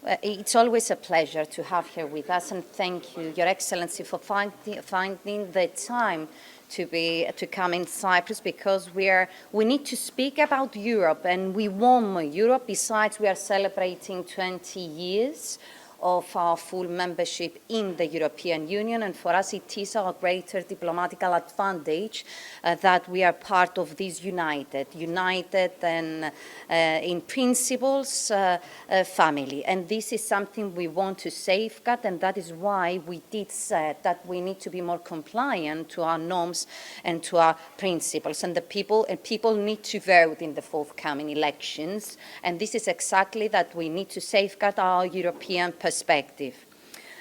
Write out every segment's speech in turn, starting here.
It's always a pleasure to have here with us, and thank you, Your Excellency, for finding the time to come in Cyprus, because we need to speak about Europe, and we want more Europe. Besides, we are celebrating 20 years of our full membership in the European Union, and for us it is our greater diplomatical advantage that we are part of this united and in principles family. And this is something we want to safeguard, and that is why we did say that we need to be more compliant to our norms and to our principles. And people need to vote in the forthcoming elections, and this is exactly that we need to safeguard our European perspective.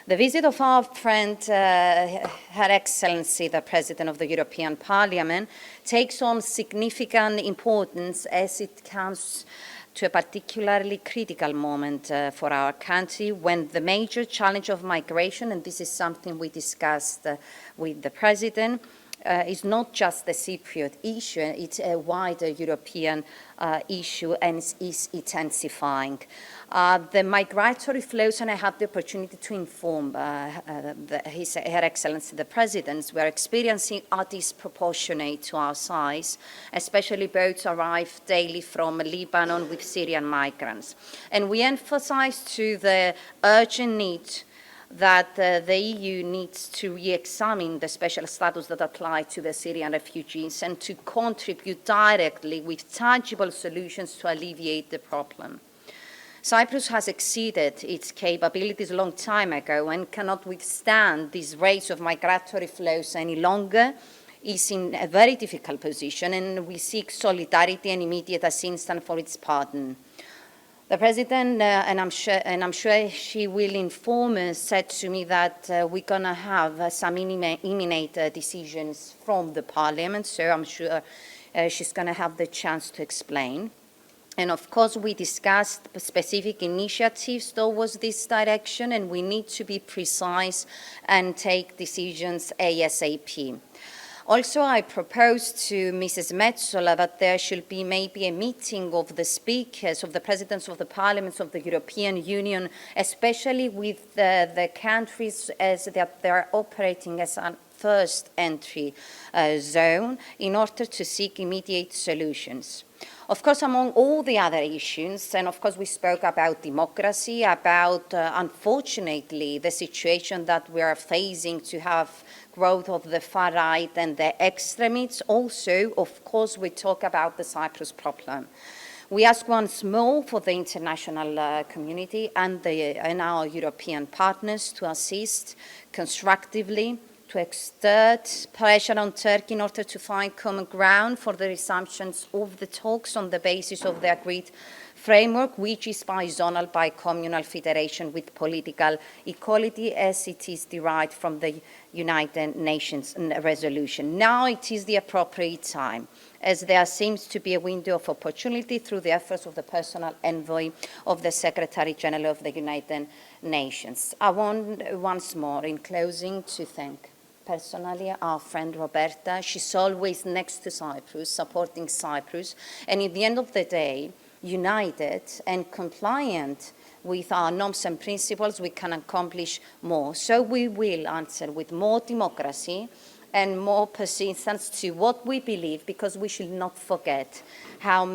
The visit of our friend, Her Excellency, the President of the European Parliament, takes on significant importance as it comes to a particularly critical moment for our country, when the major challenge of migration, and this is something we discussed with the President, is not just the Cypriot issue, it's a wider European issue, and is intensifying. The migratory flows, and I have the opportunity to inform Her Excellency the President, we are experiencing are disproportionate to our size, especially boats arrive daily from Lebanon with Syrian migrants. And we emphasize to the urgent need that the EU needs to re-examine the special status that applies to the Syrian refugees, and to contribute directly with tangible solutions to alleviate the problem. Cyprus has exceeded its capabilities a long time ago and cannot withstand this race of migratory flows any longer, is in a very difficult position, and we seek solidarity and immediate assistance for its pardon. The President, and I'm sure she will inform us, said to me that we're going to have some imminent decisions from the Parliament, so I'm sure she's going to have the chance to explain. And of course, we discussed specific initiatives towards this direction, and we need to be precise and take decisions ASAP. Also, I proposed to Mrs. Metsola that there should be maybe a meeting of the speakers, of the presidents of the parliaments of the European Union, especially with the countries as they are operating as a first entry zone, in order to seek immediate solutions. Of course, among all the other issues, and of course we spoke about democracy, about, unfortunately, the situation that we are facing to have growth of the far right and the extremists. Also, of course, we talk about the Cyprus problem. We ask once more for the international community and our European partners to assist constructively, to exert pressure on Turkey in order to find common ground for the resumptions of the talks on the basis of the agreed framework, which is bizonal, bicommunal federation with political equality, as it is derived from the United Nations resolution. Now it is the appropriate time, as there seems to be a window of opportunity through the efforts of the personal envoy of the Secretary General of the United Nations. I want once more, in closing, to thank personally our friend Roberta. She's always next to Cyprus, supporting Cyprus, and at the end of the day, united and compliant with our norms and principles, we can accomplish more. So we will answer with more democracy and more persistence to what we believe, because we should not forget how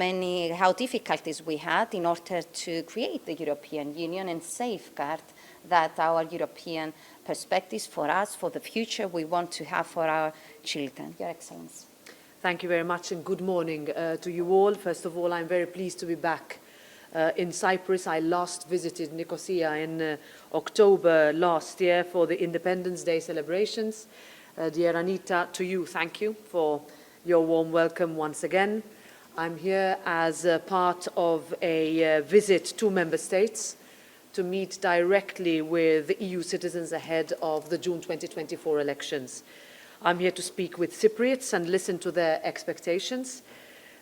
difficulties we had in order to create the European Union and safeguard that our European perspectives for us, for the future we want to have for our children. Your Excellency. Thank you very much, and good morning to you all. First of all, I'm very pleased to be back in Cyprus. I last visited Nicosia in October last year for the Independence Day celebrations. Dear Annita, to you, thank you for your warm welcome once again. I'm here as part of a visit to member states to meet directly with EU citizens ahead of the June 2024 elections. I'm here to speak with Cypriots and listen to their expectations.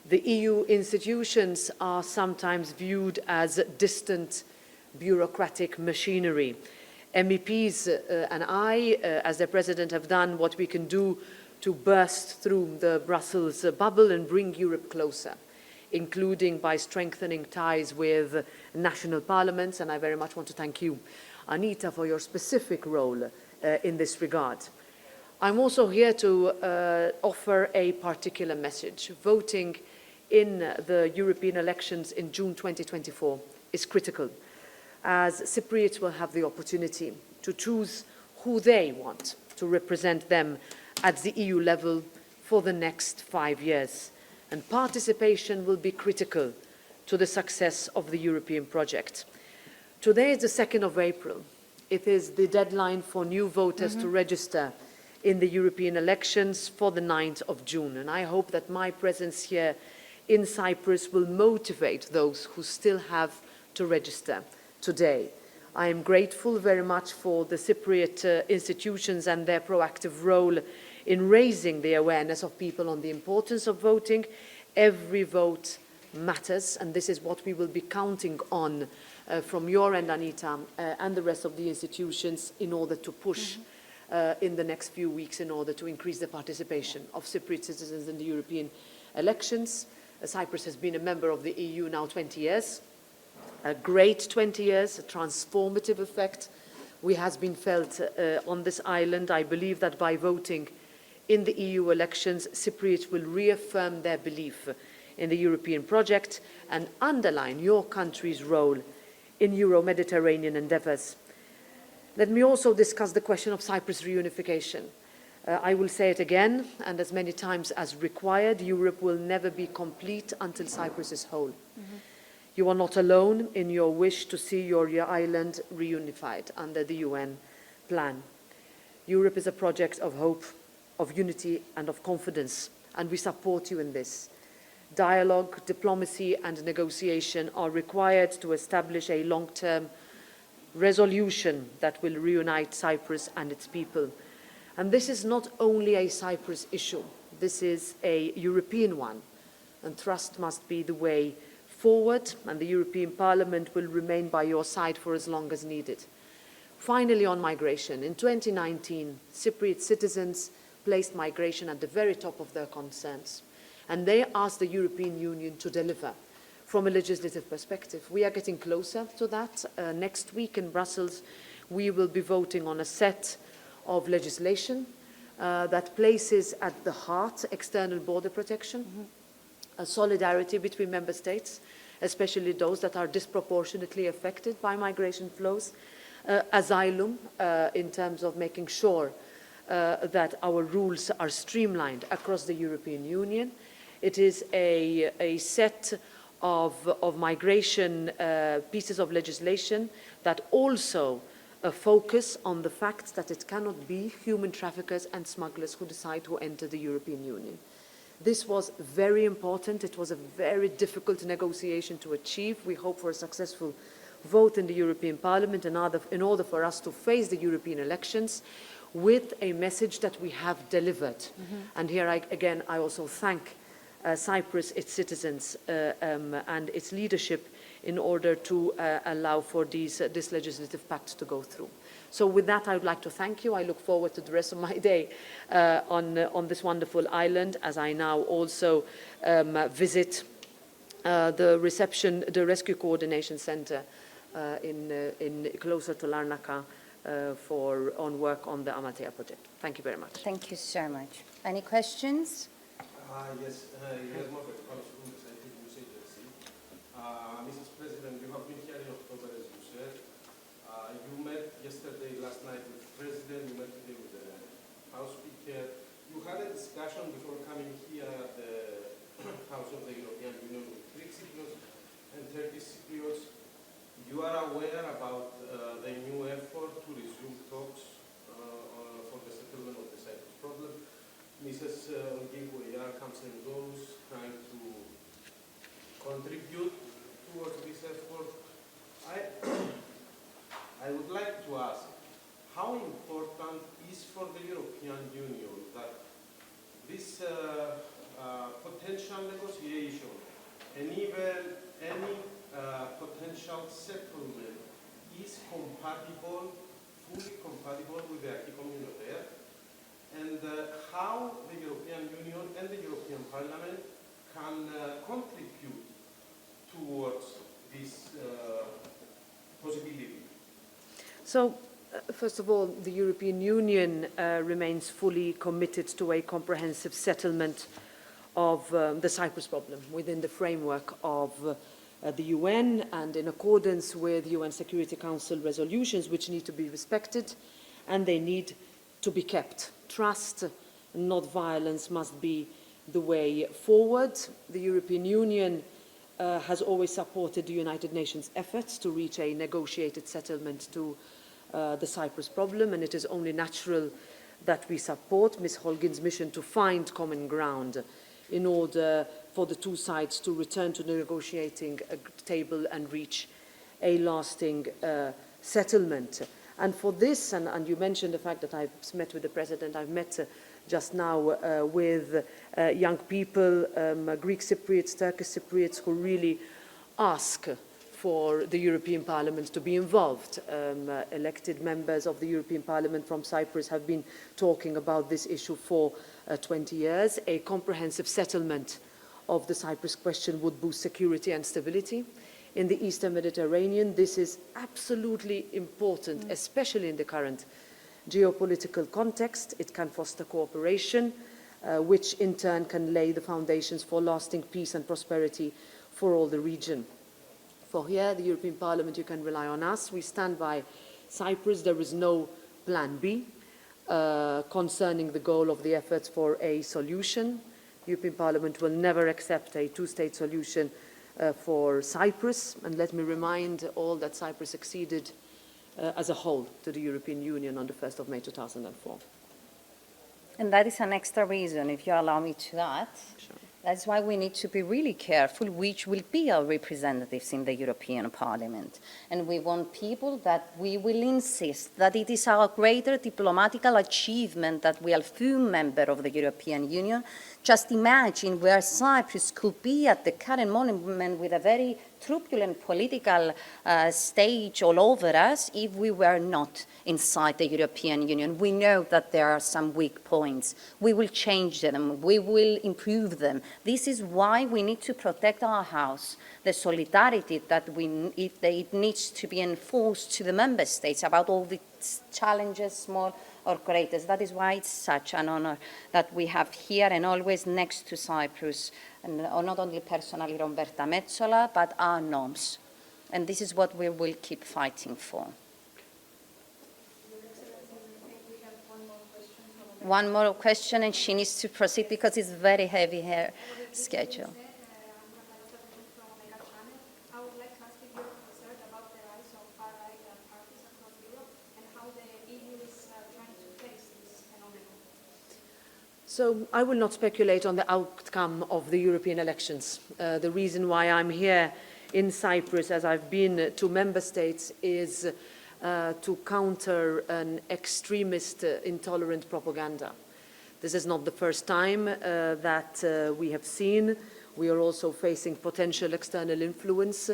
The EU institutions are sometimes viewed as distant bureaucratic machinery. MEPs and I, as their president, have done what we can do to burst through the Brussels bubble and bring Europe closer. including by strengthening ties with national parliaments, and I very much want to thank you, Annita, for your specific role in this regard. I'm also here to offer a particular message. Voting in the European elections in June 2024 is critical, as Cypriots will have the opportunity to choose who they want to represent them at the EU level for the next 5 years. And participation will be critical to the success of the European project. Today is the 2nd of April. It is the deadline for new voters to register in the European elections for the 9th of June. And I hope that my presence here in Cyprus will motivate those who still have to register today. I am grateful very much for the Cypriot institutions and their proactive role in raising the awareness of people on the importance of voting. Every vote matters, and this is what we will be counting on from your end, Annita, and the rest of the institutions in order to push in the next few weeks in order to increase the participation of Cypriot citizens in the European elections. Cyprus has been a member of the EU now 20 years, a great 20 years, a transformative effect has been felt on this island. I believe that by voting in the EU elections, Cypriots will reaffirm their belief in the European project and underline your country's role in Euro-Mediterranean endeavours. Let me also discuss the question of Cyprus reunification. I will say it again, and as many times as required, Europe will never be complete until Cyprus is whole. You are not alone in your wish to see your island reunified under the UN plan. Europe is a project of hope, of unity and of confidence, and we support you in this. Dialogue, diplomacy and negotiation are required to establish a long-term resolution that will reunite Cyprus and its people. And this is not only a Cyprus issue, this is a European one, and trust must be the way forward, and the European Parliament will remain by your side for as long as needed. Finally, on migration, in 2019, Cypriot citizens placed migration at the very top of their concerns, and they asked the European Union to deliver from a legislative perspective. We are getting closer to that. Next week in Brussels, we will be voting on a set of legislation that places at the heart external border protection, solidarity between member states, especially those that are disproportionately affected by migration flows, asylum in terms of making sure that our rules are streamlined across the European Union. It is a set of migration pieces of legislation that also focus on the fact that it cannot be human traffickers and smugglers who decide to enter the European Union. This was very important. It was a very difficult negotiation to achieve. We hope for a successful vote in the European Parliament in order for us to face the European elections with a message that we have delivered. And here, again, I also thank Cyprus, its citizens, and its leadership in order to allow for this legislative pact to go through. So with that, I would like to thank you. I look forward to the rest of my day on this wonderful island, as I now also visit the Rescue Coordination Center in closer to Larnaca on work on the Amatea project. Thank you very much. Thank you so much. Any questions? Yes, Mrs. President, you have been here in October, as you said. You met yesterday, last night with the President, you met today with the House Speaker. You had a discussion before coming here at the House of the European Union with Greek Cypriots and Turkish Cypriots. You are aware about the new effort to resume talks for the settlement of the Cyprus problem. Mrs. Olgigoia comes and goes, trying to contribute towards this effort. I would like to ask, how important is for the European Union that this potential negotiation and even any potential settlement is compatible, fully compatible with the acquis communautaire, and how the European Union and the European Parliament can contribute So, first of all, the European Union remains fully committed to a comprehensive settlement of the Cyprus problem within the framework of the UN and in accordance with UN Security Council resolutions, which need to be respected and they need to be kept. Trust, not violence, must be the way forward. The European Union has always supported the United Nations efforts to reach a negotiated settlement to the Cyprus problem, and it is only natural that we support Ms. Holgin's mission to find common ground in order for the two sides to return to the negotiating table and reach a lasting settlement. And for this, and you mentioned the fact that I've met with the President, I've met just now with young people, Greek Cypriots, Turkish Cypriots, who really ask for the European Parliament to be involved. Elected members of the European Parliament from Cyprus have been talking about this issue for 20 years. A comprehensive settlement of the Cyprus question would boost security and stability in the Eastern Mediterranean. This is absolutely important, especially in the current geopolitical context. It can foster cooperation, which in turn can lay the foundations for lasting peace and prosperity for all the region. For here, the European Parliament, you can rely on us. We stand by Cyprus. There is no plan B concerning the goal of the efforts for a solution. The European Parliament will never accept a two-state solution for Cyprus. And let me remind all that Cyprus acceded as a whole to the European Union on the 1st of May 2004. And that is an extra reason, if you allow me to add. Sure. That's why we need to be really careful which will be our representatives in the European Parliament. And we want people that we will insist that it is our greater diplomatical achievement that we are full member of the European Union. Just imagine where Cyprus could be at the current moment with a very turbulent political stage all over us if we were not inside the European Union. We know that there are some weak points. We will change them. We will improve them. This is why we need to protect our house, the solidarity that it needs to be enforced to the member states about all the challenges, small or greatest. That is why it's such an honor that we have here and always next to Cyprus, and not only personally Roberta Metsola, but our norms. And this is what we will keep fighting for. One more question, and she needs to proceed because it's very heavy her schedule. I would like to ask if you're concerned about the rise of far-right parties across Europe and how the EU is trying to face this phenomenon. So I will not speculate on the outcome of the European elections. The reason why I'm here in Cyprus, as I've been to member states, is to counter an extremist, intolerant propaganda. This is not the first time that we have seen. We are also facing potential external influence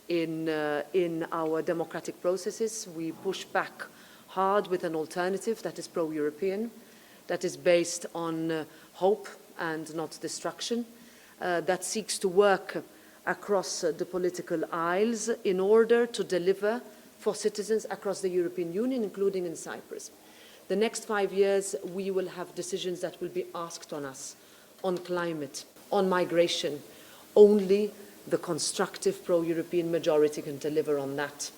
in our democratic processes. We push back hard with an alternative that is pro-European, that is based on hope and not destruction, that seeks to work across the political aisles in order to deliver for citizens across the European Union, including in Cyprus. The next 5 years, we will have decisions that will be asked on us, on climate, on migration. Only the constructive pro-European majority can deliver on that.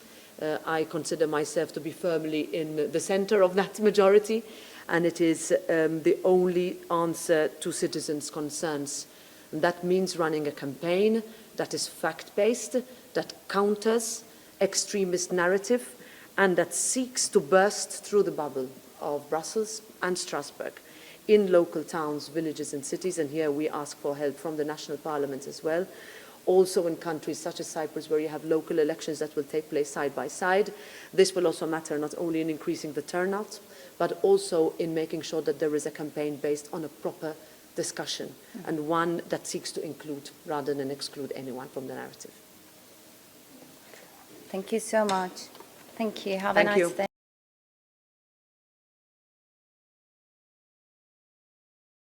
I consider myself to be firmly in the center of that majority, and it is the only answer to citizens' concerns. And that means running a campaign that is fact-based, that counters extremist narrative, and that seeks to burst through the bubble of Brussels and Strasbourg in local towns, villages and cities, and here we ask for help from the national parliaments as well. Also in countries such as Cyprus, where you have local elections that will take place side by side. This will also matter not only in increasing the turnout, but also in making sure that there is a campaign based on a proper discussion, and one that seeks to include rather than exclude anyone from the narrative. Thank you so much. Thank you. Have a nice day.